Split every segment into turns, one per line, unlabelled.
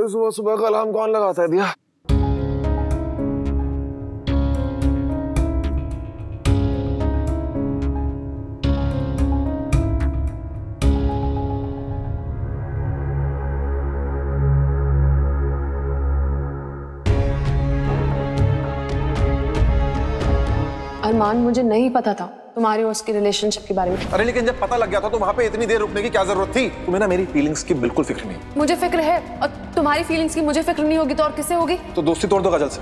सुबह सुबह का अलार्म कौन लगाता है दिया?
अरमान, मुझे नहीं पता था तुम्हारे और उसके रिलेशनशिप के बारे में।
अरे लेकिन जब पता लग गया था तो वहां पे इतनी देर रुकने की क्या जरूरत थी? तुम्हें ना मेरी फीलिंग्स की बिल्कुल फिक्र नहीं।
मुझे फिक्र है, और तुम्हारी फीलिंग्स की मुझे फिक्र नहीं होगी तो और किससे होगी?
तो दोस्ती तोड़ दो काजल से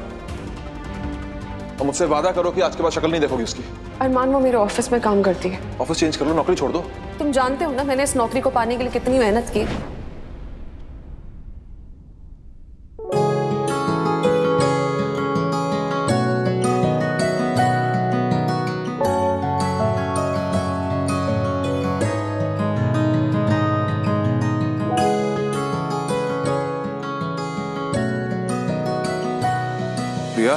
और मुझसे वादा करो कि आज के बाद शक्ल नहीं देखोगी उसकी।
अरमान, वो मेरे ऑफिस में काम करती है।
ऑफिस चेंज कर लो, नौकरी छोड़ दो।
तुम जानते हो ना मैंने इस नौकरी को पाने के लिए कितनी मेहनत की।
दिया,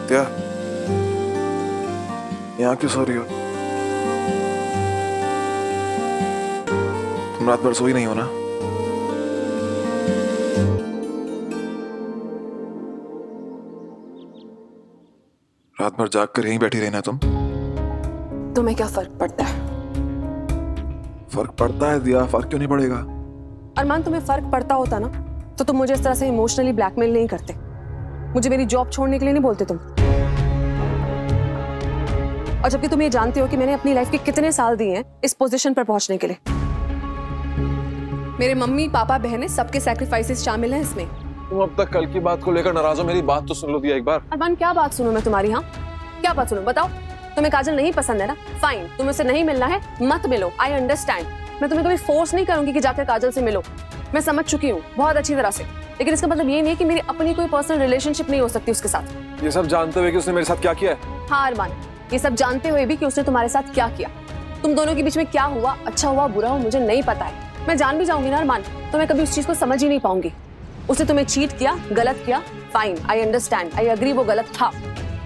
दिया, यहाँ क्यों सो रही हो? तुम रात भर सोई नहीं हो ना? रात भर जाग कर यहीं बैठी रहना तुम?
तुम्हें क्या फर्क पड़ता है?
फर्क पड़ता है दिया, फर्क क्यों नहीं पड़ेगा?
अरमान, तुम्हें फर्क पड़ता होता ना तो तुम मुझे इस तरह से इमोशनली ब्लैकमेल नहीं करते, मुझे मेरी जॉब छोड़ने के लिए नहीं बोलते तुम। और जबकि तुम ये जानते हो कि मैंने अपनी लाइफ के कितने साल दिए हैं इस पोजीशन पर पहुंचने के लिए। मेरे मम्मी पापा बहनें सबके सैक्रिफाइसेस शामिल हैं इसमें।
तुम अब तक कल की बात को लेकर नाराज हो, मेरी बात तो सुन लो दिया एक बार।
अरमान, क्या बात सुनूं मैं तुम्हारी? हाँ, क्या बात सुनूं बताओ? तुम्हें काजल नहीं पसंद है ना? फाइन, तुम्हें उससे नहीं मिलना है, मत मिलो। I understand. मैं तुम्हें कभी फोर्स नहीं करूंगी कि जाकर काजल से मिलो, मैं समझ चुकी हूँ बहुत अच्छी तरह से। लेकिन इसका मतलब ये नहीं है कि मेरी अपनी कोई पर्सनल रिलेशनशिप नहीं हो सकती उसके साथ।
ये सब जानते हुए कि उसने मेरे साथ क्या किया है?
हाँ अरमान, ये सब जानते हुए भी कि उसने तुम्हारे साथ क्या किया। तुम दोनों के बीच में क्या हुआ, अच्छा हुआ बुरा हुआ, मुझे नहीं पता है। मैं जान भी जाऊंगी ना अरमान, तो मैं कभी उस चीज को समझ ही नहीं पाऊंगी। उसने तुम्हें चीट किया, गलत किया, fine, I understand, I agree, वो गलत था।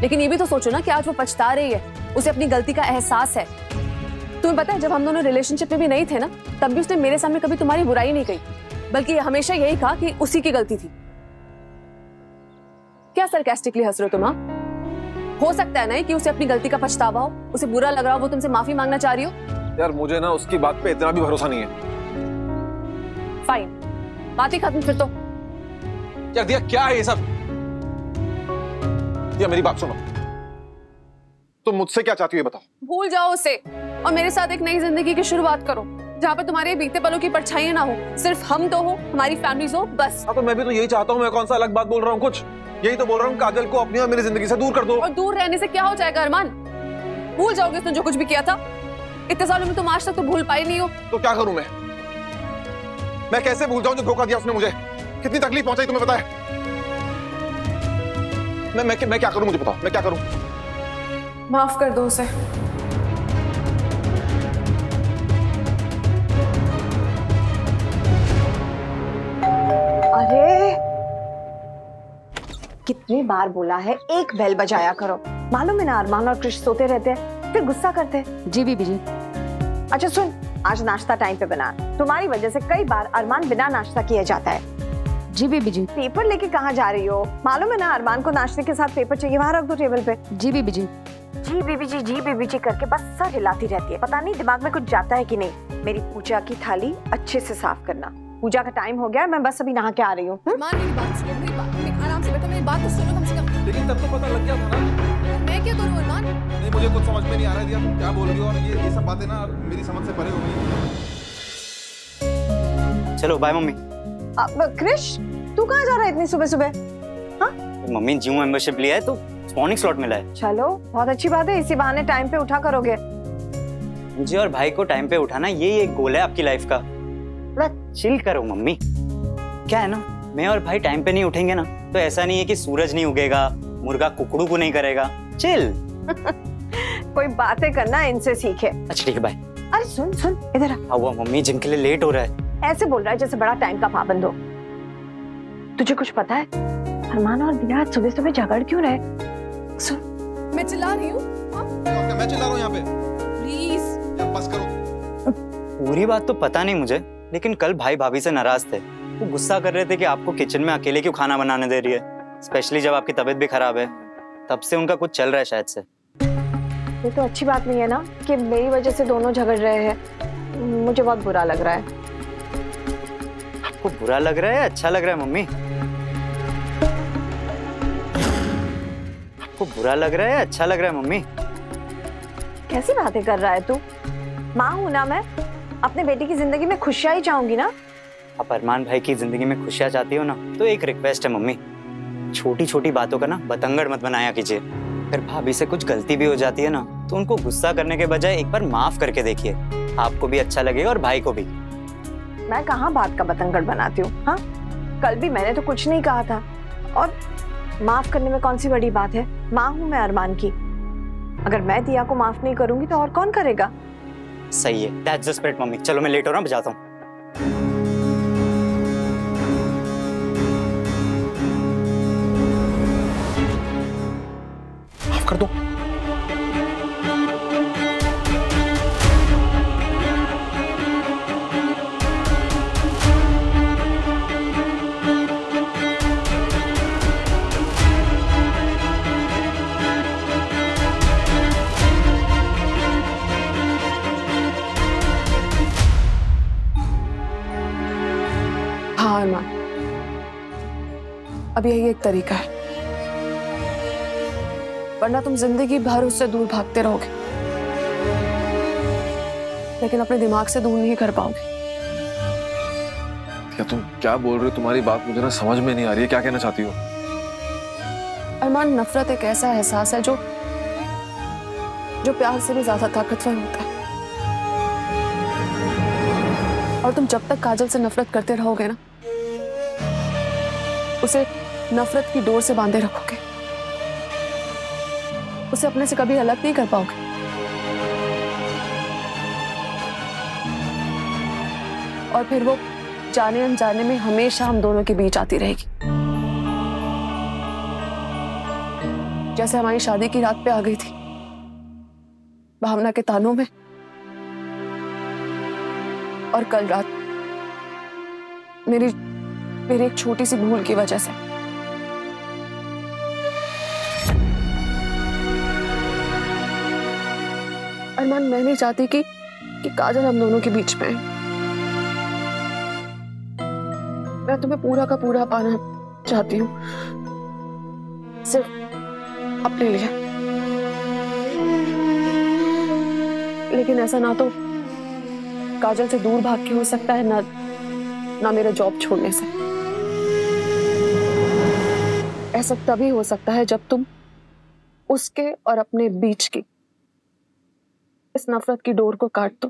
लेकिन ये भी तो सोचो ना कि आज वो पछता रही है, उसे अपनी गलती का एहसास है। तुम्हें पता है जब हम दोनों रिलेशनशिप में भी नहीं थे ना, तब भी उसने मेरे सामने कभी तुम्हारी बुराई नहीं कही, बल्कि हमेशा यही कहा कि उसी की गलती थी। क्या सरकास्टिकली हंस रहे हो तुम? हो सकता है ना कि उसे अपनी गलती का पछतावा हो, उसे बुरा लग रहा हो, वो तुमसे माफी मांगना चाह रही हो।
यार मुझे ना उसकी बात पे इतना भी भरोसा नहीं है।
फाइन, बात ही खत्म फिर तो।
यार दिया, क्या है ये सब? दिया मेरी बात सुनो, तुम मुझसे क्या चाहती हो बताओ?
भूल जाओ उसे और मेरे साथ एक नई जिंदगी की शुरुआत करो, जहाँ पर तुम्हारे बीते पलों की परछाइयां ना हो, सिर्फ हम तो हो, हमारी फैमिलीज हो, बस।
हाँ तो मैं भी तो यही चाहता हूँ। मैं कौन सा अलग बात बोल रहा हूँ? कुछ यही तो बोल रहा हूँ, काजल को अपनी और मेरी जिंदगी से दूर कर दो।
और दूर रहने से क्या हो जाएगा अरमान? भूल जाओगे उसने जो कुछ भी किया था। इतने सालों में तुम आज तक तो भूल पाई नहीं हो।
तो क्या करूं मैं कैसे भूल जाऊं जो धोखा दिया उसने मुझे? कितनी तकलीफ पहुंचाई तुम्हें पता है? मैं क्या करूं, मुझे बताओ, मैं क्या करूं?
माफ कर दो उसे।
अरे कितनी बार बोला है एक बेल बजाया करो। मालूम है ना अरमान और कृष सोते रहते हैं फिर गुस्सा करते हैं।
जी बीबी जी।
अच्छा सुन, आज नाश्ता टाइम पे बना। तुम्हारी वजह से कई बार अरमान बिना नाश्ता किए जाता है।
जी बीबी जी।
पेपर लेके कहाँ जा रही हो? मालूम है ना अरमान को नाश्ते के साथ पेपर चाहिए, वहाँ रख दो टेबल पे।
जी बीबी जी।
जी बीबी जी करके बस सर हिलाती रहती है, पता नहीं दिमाग में कुछ जाता है कि नहीं। मेरी पूजा की थाली अच्छे से साफ करना। पूजा का टाइम हो गया, मैं बस अभी नहा के आ रही हूँ।
मेरी बात सुनो, मेरी बात आराम से बैठो, मेरी बात तो सुनो कम से कम।
लेकिन तब तो पता लग गया था ना।
मैं क्या करूँ अरमान?
नहीं, मुझे कुछ समझ में नहीं आ रहा है दिया, तुम क्या बोल रही हो, और ये सब बातें ना मेरी समझ से परे हो गई।
चलो बाय मम्मी।
कृष तू कहाँ जा रहा है इतनी सुबह सुबह? हाँ
मम्मी जिम मेंबरशिप लिया है तो मॉर्निंग स्लॉट मिला है।
चलो बहुत अच्छी बात है, इसी बहाने टाइम पे उठा करोगे।
मुझे और भाई को टाइम पे उठाना यही एक गोल है आपकी लाइफ का। थोड़ा चिल करो मम्मी। क्या है ना, मैं और भाई टाइम पे नहीं उठेंगे ना तो ऐसा नहीं है कि सूरज नहीं उगेगा, मुर्गा कुकड़ू को नहीं करेगा। चिल।
कोई बातें करना इनसे सीखे।
अच्छा ठीक है बाय।
अरे सुन सुन इधर आ।
हुआ मम्मी, जिम के लिए लेट हो रहा है।
ऐसे बोल रहा है जैसे बड़ा टाइम का पाबंद हो। तुझे कुछ पता है अरमान और दिया सुबह सुबह झगड़ क्यों रहे? सुन।
मैं चिल्ला रही हूँ?
मैं चिल्ला रहा हूँ यहाँ पे?
प्लीज
पूरी बात तो पता नहीं मुझे, लेकिन कल भाई भाभी से नाराज थे। वो गुस्सा कर रहे थे कि आपको किचन में अकेले क्यों खाना बनाने दे रही है, स्पेशली जब आपकी तबीयत भी खराब है। तब से उनका कुछ चल रहा है शायद से।
ये तो अच्छी बात नहीं है ना कि मेरी वजह से दोनों झगड़ रहे हैं। मुझे बहुत बुरा लग रहा है।
आपको बुरा लग रहा है, अच्छा लग रहा है मम्मी? आपको बुरा लग रहा है, अच्छा लग रहा है मम्मी?
कैसी बातें कर रहा है तू? माँ हूं ना मैं, अपने बेटी की जिंदगी में खुशियां ही चाहूंगी ना।
आप अरमान भाई की जिंदगी में खुशियां चाहती हो ना, तो एक रिक्वेस्ट है मम्मी, छोटी छोटी बातों का ना बतंगड़ मत बनाया कीजिए। फिर भाभी से कुछ गलती भी हो जाती है ना, तो उनको गुस्सा करने के बजाय एक बार माफ करके देखिए, आपको भी अच्छा लगेगा और भाई को भी।
मैं कहाँ बात का बतंगड़ बनाती हूँ? हाँ, कल भी मैंने तो कुछ नहीं कहा था, और माफ करने में कौन सी बड़ी बात है? माँ हूँ मैं अरमान की, अगर मैं दिया को माफ नहीं करूंगी तो और कौन करेगा?
सही है, दैट्स द स्पिरिट मम्मी। चलो मैं लेट हो रहा हूँ, बजाता हूँ।
माफ कर दो।
हाँ अरमान, अब यही एक तरीका है, वरना तुम जिंदगी भर उससे दूर भागते रहोगे, लेकिन अपने दिमाग से दूर नहीं कर पाओगे।
क्या तुम क्या बोल रहे हो? तुम्हारी बात मुझे ना समझ में नहीं आ रही है। क्या कहना चाहती हो?
अरमान, नफरत एक ऐसा एहसास है जो प्यार से भी ज्यादा ताकतवर होता है, और तुम जब तक काजल से नफरत करते रहोगे ना, उसे नफरत की डोर से बांधे रखोगे, उसे अपने से कभी अलग नहीं कर पाओगे। और फिर वो जाने अनजाने में हमेशा हम दोनों के बीच आती रहेगी, जैसे हमारी शादी की रात पे आ गई थी भावना के तानों में, और कल रात मेरी एक छोटी सी भूल की वजह से। अरमान, मैं नहीं चाहती कि काजल हम दोनों के बीच में है। मैं तुम्हें पूरा का पूरा पाना चाहती हूँ, सिर्फ अपने लिए। लेकिन ऐसा ना तो काजल से दूर भाग के हो सकता है, ना मेरा जॉब छोड़ने से। ऐसा तभी हो सकता है जब तुम उसके और अपने बीच की इस नफरत की डोर को काट दो।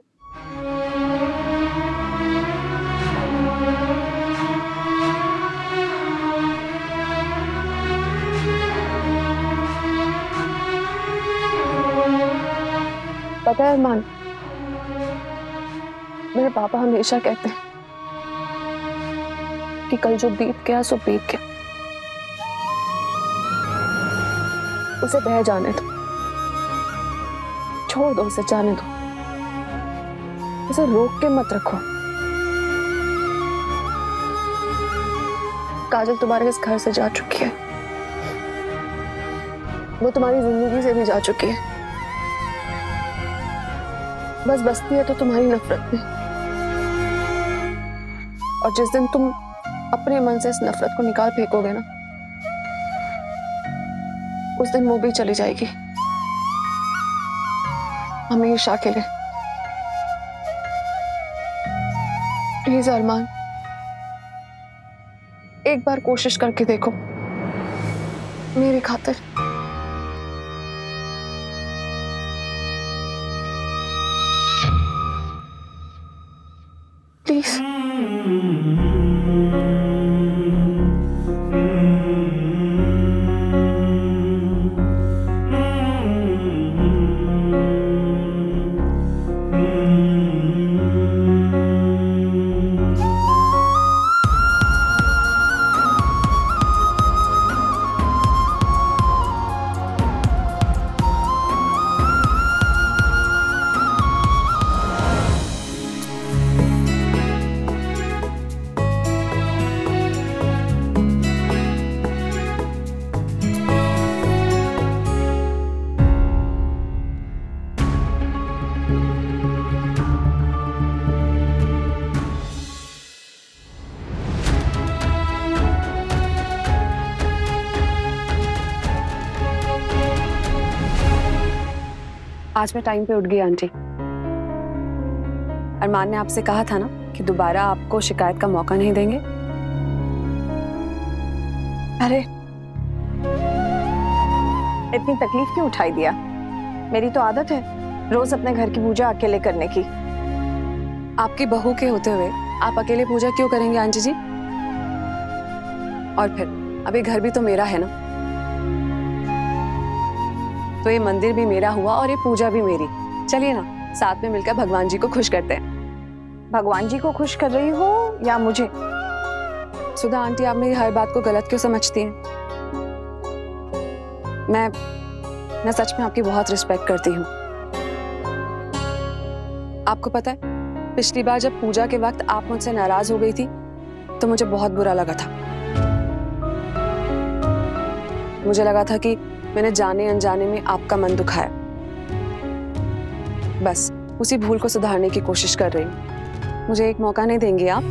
पता है अरमान, मेरे पापा हमेशा कहते हैं कि कल जो बीत गया सो बीत गया, उसे बह जाने दो, छोड़ दो उसे, जाने दो, उसे रोक के मत रखो। काजल तुम्हारे इस घर से जा चुकी है, वो तुम्हारी जिंदगी से भी जा चुकी है, बस बसती है तो तुम्हारी नफरत में। और जिस दिन तुम अपने मन से इस नफरत को निकाल फेंकोगे ना, उस दिन वो भी चली जाएगी, हमेशा के लिए। प्लीज अरमान, एक बार कोशिश करके देखो मेरी खातिर। प्लीज। आज मैं टाइम पे उठ गई आंटी। अरमान ने आपसे कहा था ना कि दोबारा आपको शिकायत का मौका नहीं देंगे।
अरे इतनी तकलीफ क्यों उठाई दिया? मेरी तो आदत है रोज अपने घर की पूजा अकेले करने की।
आपकी बहू के होते हुए आप अकेले पूजा क्यों करेंगे आंटी जी? और फिर अभी घर भी तो मेरा है ना, तो ये मंदिर भी मेरा हुआ और ये पूजा भी मेरी। चलिए ना साथ में मिलकर भगवान जी को खुश करते हैं।
भगवान जी को खुश कर रही हो या मुझे?
सुधा आंटी, आप मेरी हर बात को गलत क्यों समझती हैं? मैं सच में आपकी बहुत रिस्पेक्ट करती हूँ। आपको पता है, पिछली बार जब पूजा के वक्त आप मुझसे नाराज हो गई थी तो मुझे बहुत बुरा लगा था। मुझे लगा था कि मैंने जाने अनजाने में आपका मन दुखाया। बस उसी भूल को सुधारने की कोशिश कर रही हूँ। मुझे एक मौका नहीं देंगे आप?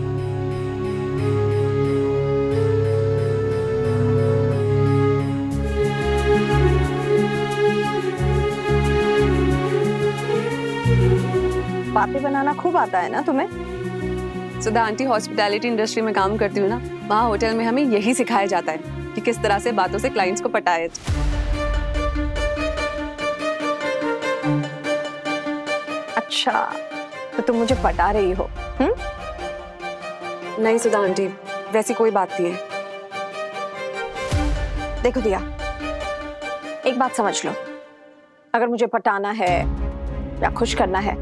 बातें बनाना खूब आता है ना तुम्हें?
सुधा आंटी, हॉस्पिटैलिटी इंडस्ट्री में काम करती हूँ ना, वहाँ होटल में हमें यही सिखाया जाता है कि किस तरह से बातों से क्लाइंट्स को पटाए।
अच्छा, तो तुम मुझे पटा रही हो?
नहीं सुधा आंटी, वैसी कोई बात नहीं है।
देखो दिया, एक बात समझ लो, अगर मुझे पटाना है या खुश करना है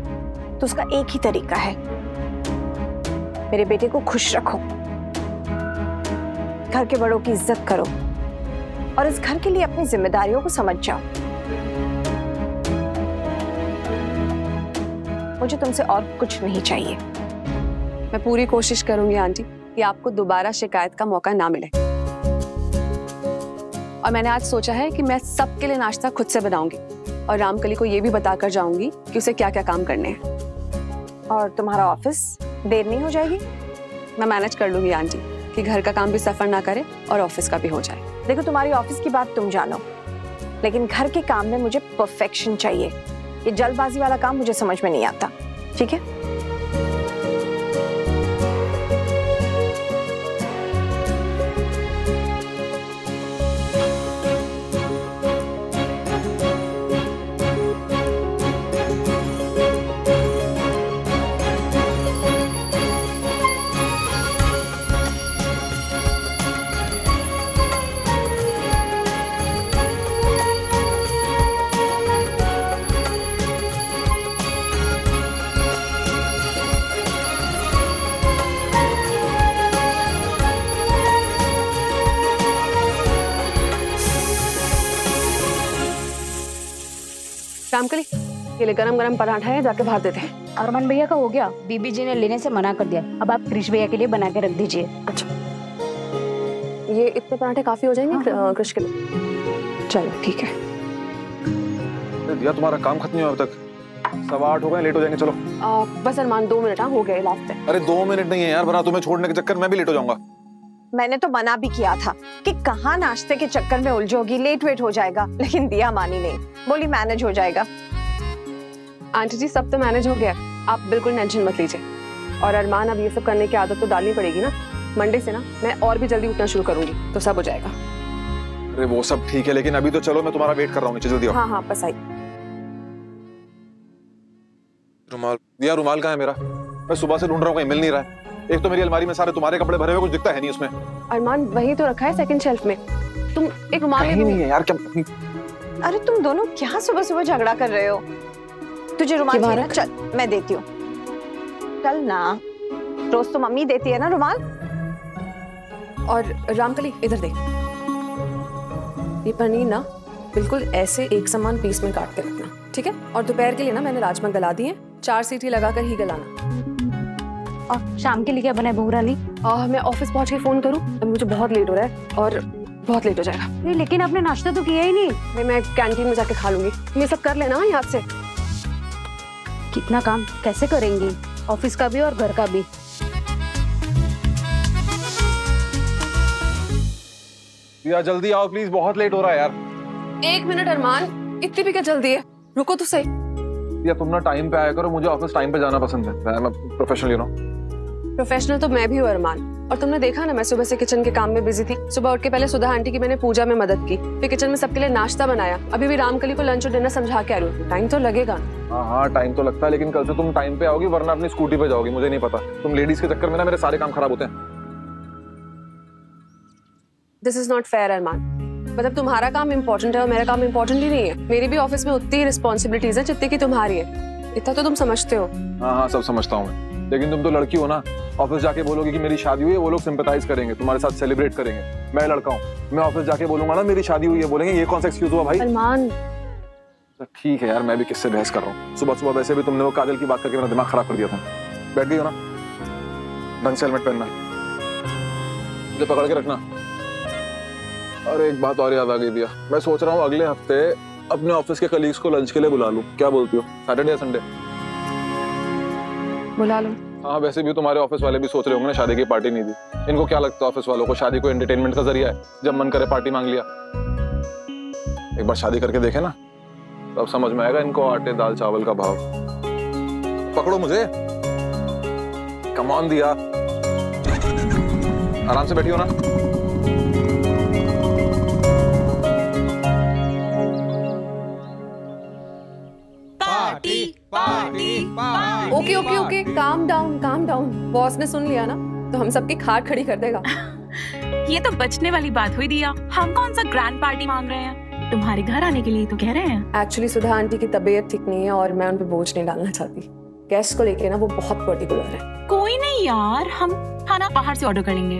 तो उसका एक ही तरीका है, मेरे बेटे को खुश रखो, घर के बड़ों की इज्जत करो और इस घर के लिए अपनी जिम्मेदारियों को समझ जाओ। मुझे तुमसे और कुछ नहीं चाहिए।
मैं पूरी कोशिश करूंगी आंटी कि आपको दोबारा शिकायत का मौका ना मिले। और मैंने आज सोचा है कि मैं सबके लिए नाश्ता खुद से बनाऊंगी और रामकली को ये भी बताकर जाऊंगी कि उसे क्या क्या काम करने हैं।
और तुम्हारा ऑफिस देर नहीं हो जाएगी?
मैं मैनेज कर लूंगी आंटी कि घर का काम भी सफर ना करे और ऑफिस का भी हो जाए।
देखो, तुम्हारी ऑफिस की बात तुम जानो, लेकिन घर के काम में मुझे परफेक्शन चाहिए। ये जल्दबाजी वाला काम मुझे समझ में नहीं आता, ठीक है?
रामकली, ये ले गरम गरम पराठा है, जाके बाहर देते हैं।
अरमान भैया का हो गया, बीबी जी ने लेने से मना कर दिया। अब आप क्रिश भैया के लिए बना के रख दीजिए।
अच्छा, ये इतने पराठे काफी हो जाएंगे कृष के लिए? चलो ठीक है।
दिया, तुम्हारा काम खत्म नहीं हुआ अब तक? 8:15 हो गए, लेट हो जाएंगे। चलो
बस अरमान 2 मिनट हो गए लास्ट है।
अरे 2 मिनट नहीं है यार, वरना तुम्हें छोड़ने के चक्कर मैं भी लेट हो जाऊंगा।
मैंने तो मना भी किया था कि कहाँ नाश्ते के चक्कर में उलझोगी, लेट वेट हो जाएगा, लेकिन दिया मानी नहीं, बोली मैनेज हो जाएगा।
आंटी जी, सब तो मैनेज हो गया, आप बिल्कुल टेंशन मत लीजिए। और अरमान, अब ये सब करने की आदत तो डालनी पड़ेगी ना। मंडे से ना मैं और भी जल्दी उठना शुरू करूंगी, तो सब हो जाएगा।
अरे वो सब ठीक है, लेकिन अभी तो चलो, मैं तुम्हारा वेट कर रहा हूँ, नीचे जल्दी आओ।
हाँ बस आई।
रुमाल दिया, रुमाल कहाँ है मेरा? मैं सुबह से ढूंढ रहा हूँ, कहीं मिल नहीं रहा है। एक तो मेरी अलमारी में सारे तुम्हारे कपड़े भरे हुए, कुछ दिखता है नहीं उसमें।
अरमान, वही तो रखा है सेकंड शेल्फ में। तुम एक रुमाल
कहीं नहीं है यार, क्या?
अरे तुम दोनों क्या सुबह सुबह झगड़ा कर रहे हो? तुझे रुमाल चाहिए ना? चल मैं देती हूँ, चल ना, रोज तो मम्मी देती है ना रुमाल।
और रामकली, इधर देख, ये पनीर ना बिल्कुल ऐसे एक समान पीस में काट के रखना, ठीक है? और दोपहर के लिए ना मैंने राजमा गला दिए, 4 सीटी लगाकर ही गलाना।
और शाम के लिए क्या बना है बहू रानी?
मैं ऑफिस पहुंच के फोन करूं? मुझे बहुत लेट हो रहा है और बहुत लेट हो जाएगा।
लेकिन आपने नाश्ता तो किया ही नहीं।
मैं कैंटीन में जाके खा लूंगी। ये सब कर लेना याद से।
कितना काम कैसे करेंगी, ऑफिस का भी और घर का भी।
दिया, जल्दी आओ प्लीज, बहुत लेट हो रहा है यार।
1 मिनट अरमान, इतनी भी क्या जल्दी है? रुको तो सही।
या तुम ना टाइम पे आया करो, मुझे ऑफिस टाइम पे जाना पसंद है। मैं प्रोफेशनल, यू नो।
प्रोफेशनल तो मैं भी हूँ अरमान, और तुमने देखा ना मैं सुबह से किचन के काम में बिजी थी। सुबह उठ के पहले सुधा आंटी की मैंने पूजा में मदद की, फिर किचन में सबके लिए नाश्ता बनाया, अभी भी रामकली को लंच और डिनर समझा के आ रही हूँ। टाइम तो लगेगा।
हाँ टाइम तो लगता है, लेकिन कल से तुम टाइम पे आओगी, वरना अपनी स्कूटी पे जाओगी। मुझे नहीं पता, तुम लेडीज के चक्कर में ना मेरे सारे काम खराब होते हैं।
दिस इज नॉट फेयर अरमान। मतलब तुम्हारा काम इम्पोर्टेंट है और मेरा काम इम्पोर्टेंट ही नहीं है। मेरी भी ऑफिस में उतनी ही रिस्पॉन्सिबिलिटीज है जितनी की तुम्हारी है। इतना तो तुम समझते हो।
हाँ सब समझता हूँ मैं, लेकिन तुम तो लड़की हो ना। ऑफिस जाके बोलोगे कि मेरी शादी हुई है, वो लोग सिंपैथाइज करेंगे, तुम्हारे साथ सेलिब्रेट करेंगे। मैं लड़का हूँ, मैं ऑफिस जाके बोलूंगा ना मेरी शादी हुई है, बोलेंगे ये कौन सा एक्सक्यूज हुआ भाई।
अरमान
ठीक है यार, मैं भी किससे बहस कर रहा हूँ। सुबह सुबह वैसे भी तुमने वो काजल की बात करके मेरा दिमाग खराब कर दिया था। बैठ गई हो ना, ढंग से हेलमेट पहनना, मुझे पकड़ के रखना। और एक बात और याद आ गई दिया, मैं सोच रहा हूँ अगले हफ्ते अपने ऑफिस के कलीग्स को लंच के लिए बुला लूं। क्या बोलती हो, सैटरडे या संडे?
बुला लो।
हाँ वैसे भी तुम्हारे ऑफिस वाले भी सोच रहे होंगे ना, शादी की पार्टी नहीं दी। इनको क्या लगता है ऑफिस वालों को शादी को एंटरटेनमेंट का जरिया है, जब मन करे पार्टी मांग लिया। एक बार शादी करके देखे ना, तब समझ में आएगा इनको आटे दाल चावल का भाव। पकड़ो मुझे, कम ऑन दिया, आराम से बैठी हो ना।
Okay okay okay, calm down. Boss ने सुन लिया ना तो हम सबकी खाट खड़ी कर देगा।
ये तो बचने वाली बात हुई दिया। हम कौन सा ग्रैंड पार्टी मांग रहे हैं, तुम्हारे घर आने के लिए तो कह रहे हैं।
एक्चुअली सुधा आंटी की तबीयत ठीक नहीं है और मैं उन पे बोझ नहीं डालना चाहती। गेस्ट को लेके ना वो बहुत पर्टिकुलर है।
कोई नहीं यार, हम खाना बाहर से ऑर्डर करेंगे,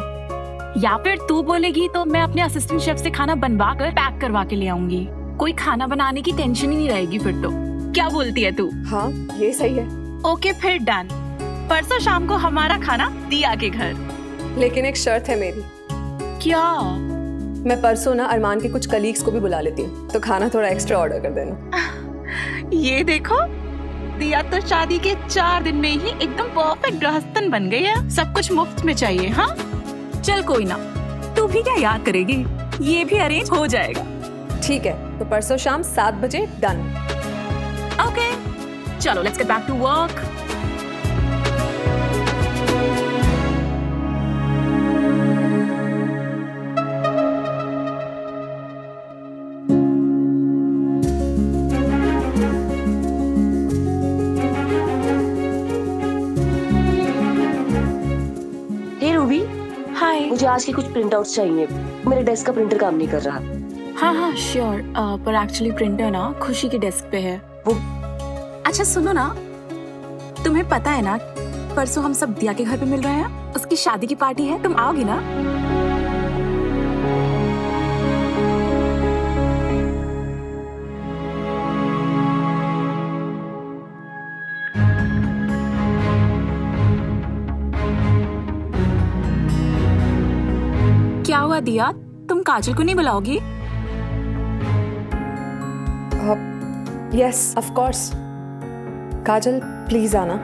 या फिर तू बोलेगी तो मैं अपने असिस्टेंट शेफ से खाना बनवा कर पैक करवा के ले आऊंगी। कोई खाना बनाने की टेंशन ही नहीं रहेगी फिर तो। क्या बोलती है तू?
हाँ ये सही है।
ओके फिर डन, परसों शाम को हमारा खाना दिया के घर।
लेकिन एक शर्त है मेरी।
क्या?
मैं परसों ना अरमान के कुछ कलीग्स को भी बुला लेती हूँ, तो खाना थोड़ा एक्स्ट्रा ऑर्डर कर देना।
ये देखो, दिया तो शादी के 4 दिन में ही एकदम परफेक्ट गृहस्थन बन गई है। सब कुछ मुफ्त में चाहिए। हाँ चल कोई ना, तू भी क्या याद करेगी, ये भी अरेंज हो जाएगा।
ठीक है, तो परसों शाम 7 बजे डन।
ओके चलो let's get back to work.
Ruby,
hi.
मुझे आज के कुछ प्रिंट आउट्स चाहिए, मेरे डेस्क का प्रिंटर काम नहीं कर रहा।
हाँ श्योर, पर एक्चुअली प्रिंटर ना खुशी के डेस्क पे है वो। अच्छा सुनो ना, तुम्हें पता है ना परसों हम सब दिया के घर पे मिल रहे हैं, उसकी शादी की पार्टी है, तुम आओगी ना? क्या हुआ दिया, तुम काजल को नहीं बुलाओगी?
Yes of course. Kajal please आना।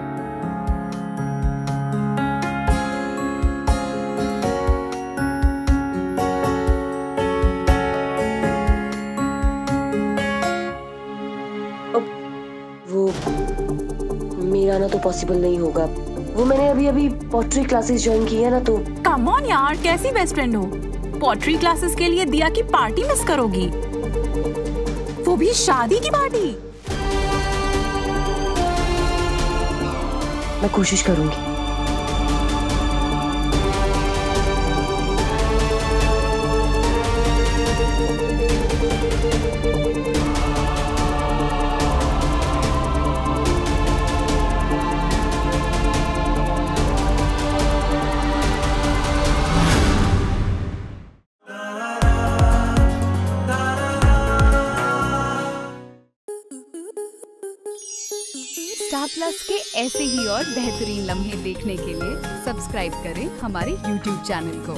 वो मेरा ना तो पॉसिबल नहीं होगा। वो मैंने अभी अभी पॉटरी क्लासेस ज्वाइन की है ना, तो
कम ऑन यार, कैसी बेस्ट फ्रेंड हो, पॉटरी क्लासेस के लिए दिया की पार्टी मिस करोगी, वो भी शादी की पार्टी।
मैं कोशिश करूंगी।
स्टार प्लस के ऐसे ही और बेहतरीन लम्हे देखने के लिए सब्सक्राइब करें हमारे YouTube चैनल को।